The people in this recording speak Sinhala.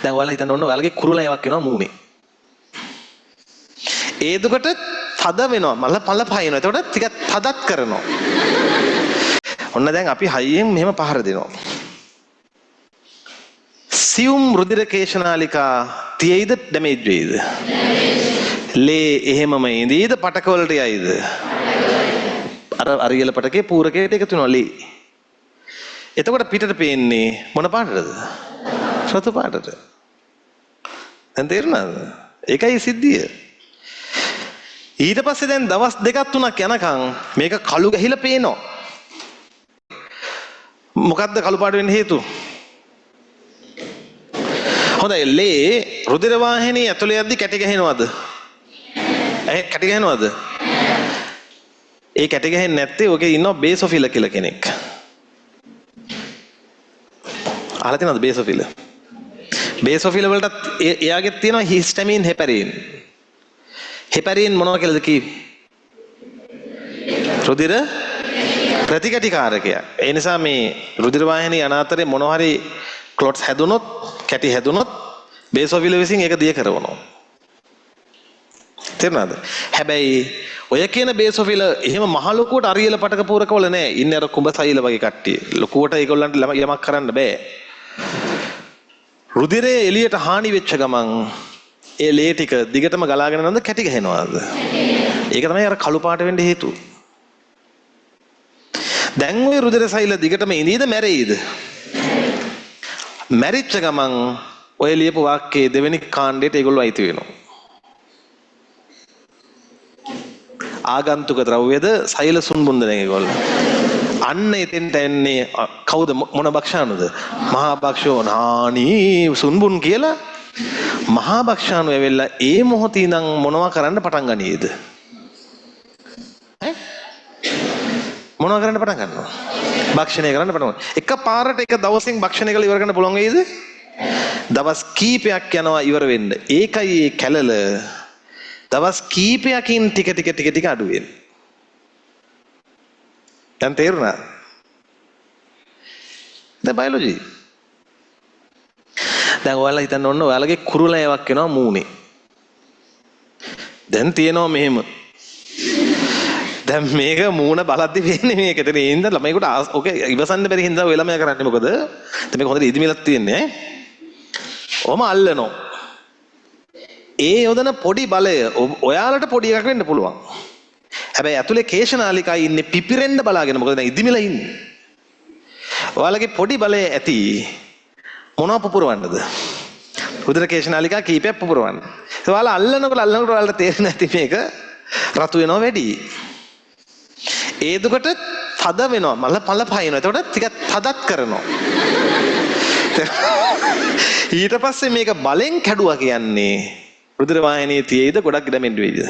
දැන් ඔයාලා හිතන්න ඕන ඔයාලගේ කුරුලෑවක් එනවා මූණේ. ඒදුකට තද වෙනවා මල පළ පහිනවා. එතකොට ටිකක් තදත් කරනවා. ඔන්න දැන් අපි හයියෙන් මෙහෙම පහර දෙනවා. සියුම් රුධිර කේශනාලිකා තියෙයිද ඩැමේජ් වෙයිද? ලේ එහෙමම ඉඳීද පටක වලට යයිද? අර අරියල පටකේ පූරකයට එකතු වෙනවා ලේ. එතකොට පිටට පේන්නේ මොන පාටද? රතු පාටට. දැන් තේරුණාද? ඒකයි සිද්ධිය. ඊට පස්සේ දැන් දවස් දෙකක් තුනක් යනකම් මේක කළු ගහිලා පේනවා. මොකද්ද කළු පාට වෙන්න හේතුව? හොඳයි ලේ රුධිර වාහිනිය ඇතුලේ යද්දි කැටි ගහනවද? කැටි ගහනවද? ඒ කැටි ගහන්නේ නැත්තේ ඔකේ ඉන්නවා බේසොෆිල කියලා කෙනෙක්. අහලා තියෙනවද බේසොෆිල? බේසොෆිල වලටත් එයාගෙත් තියෙනවා හිස්ටමින් හෙපරින්. හෙපරින් මොනවා කියලාද කිව්වේ? රුධිර ප්‍රතිකටිකාරකයක්. ඒ නිසා මේ රුධිර වාහිනිය අනාතරේ මොනවා හරි ක්ලොට්ස් හැදුනොත් කැටි හැදුනොත් බේසොෆිල විසින් ඒක දිය කරනවා. තේරුණාද? හැබැයි ඔය කියන බේසොෆිල එහෙම මහ ලොකුවට අරියල පටක පූරකවල නෑ. ඉන්නේ අර කුඹ සෛල වගේ කට්ටිය. ලොකුවට ඒගොල්ලන්ට යමක් කරන්න බෑ. රුධිරයේ එළියට හානි වෙච්ච ගමන් ඒ ලේ ටික දිගටම ගලාගෙන යනද කැටි ගහනවාද? ඒක තමයි අර කළු පාට වෙන්න හේතුව. දැන් ওই රුධිර සෛල දිගටම ඉඳීද මැරෙයිද? මැරිච්ච ගමන් ඔය ලියපු වාක්‍යයේ දෙවෙනි කාණ්ඩයට ඒගොල්ලෝ අයිති වෙනවා. ආගන්තුක ද්‍රව්‍යද සෛල සුන්බුන්ද නේ ඒගොල්ලෝ. අන්න එතෙන්ට එන්නේ කවුද මොන භක්ෂානුද? මහා භක්ෂෝ නානි සුන්බුන් කියලා මහා භක්ෂානු ඇවිල්ලා ඒ මොහොතේ ඉඳන් මොනවා කරන්න පටන් ගනීද? මොනවා කරන්න පටන් ගන්නවා? භක්ෂණය කරන්න පටන් ගන්නවා. එක පාරට එක දවසින් භක්ෂණය කරලා ඉවර කරන්න පුළුවන් වේද? දවස් කීපයක් යනවා ඉවර වෙන්න. ඒකයි ඒ කැලල දවස් කීපයකින් ටික අඩු වෙන්නේ. දැන් තේරුණා? දැන් බයොලොජි. දැන් ඔයාලා හිතන්න ඕන ඔයාලගේ කුරුලෑවක් එනවා මූණේ. දැන් තියෙනවා මෙහෙම. දැන් මේක මූණ බලද්දි වෙන්නේ මේකට. ඒ හින්දා ළමයිකට ඔක ඉවසන්න බැරි හින්දා ඔය ළමයා කරන්නේ මොකද? දැන් මේක හොඳට ඉදිමිලක් තියෙන්නේ ඈ. ඔහම අල්ලනවා. ඒ යොදන පොඩි බලය ඔයාලට පොඩි එකක් වෙන්න පුළුවන්. හැබැයි ඇතුලේ කේශනාලිකා ඉන්නේ පිපිරෙන්න බලාගෙන. මොකද දැන් ඉදිමිලා ඉන්නේ. ඔයාලගේ පොඩි බලය ඇති මොනවා පුපුරවන්නද? රුධිර කේශනාලිකා කීපයක් පුපුරවන්න. ඒ ඔයාලා අල්ලනකොට ඔයාලට තේරෙන්නේ නැති මේක රතු වෙනවා වැඩි. ඒ දුකට තද වෙනවා මල පළ පහිනවා. එතකොට ටිකක් තදත් කරනවා. ඊට පස්සේ මේක බලෙන් කැඩුවා කියන්නේ රුධිර වාහිනියේ තියෙයිද ගොඩක් ඩැමේජ් වෙයිද?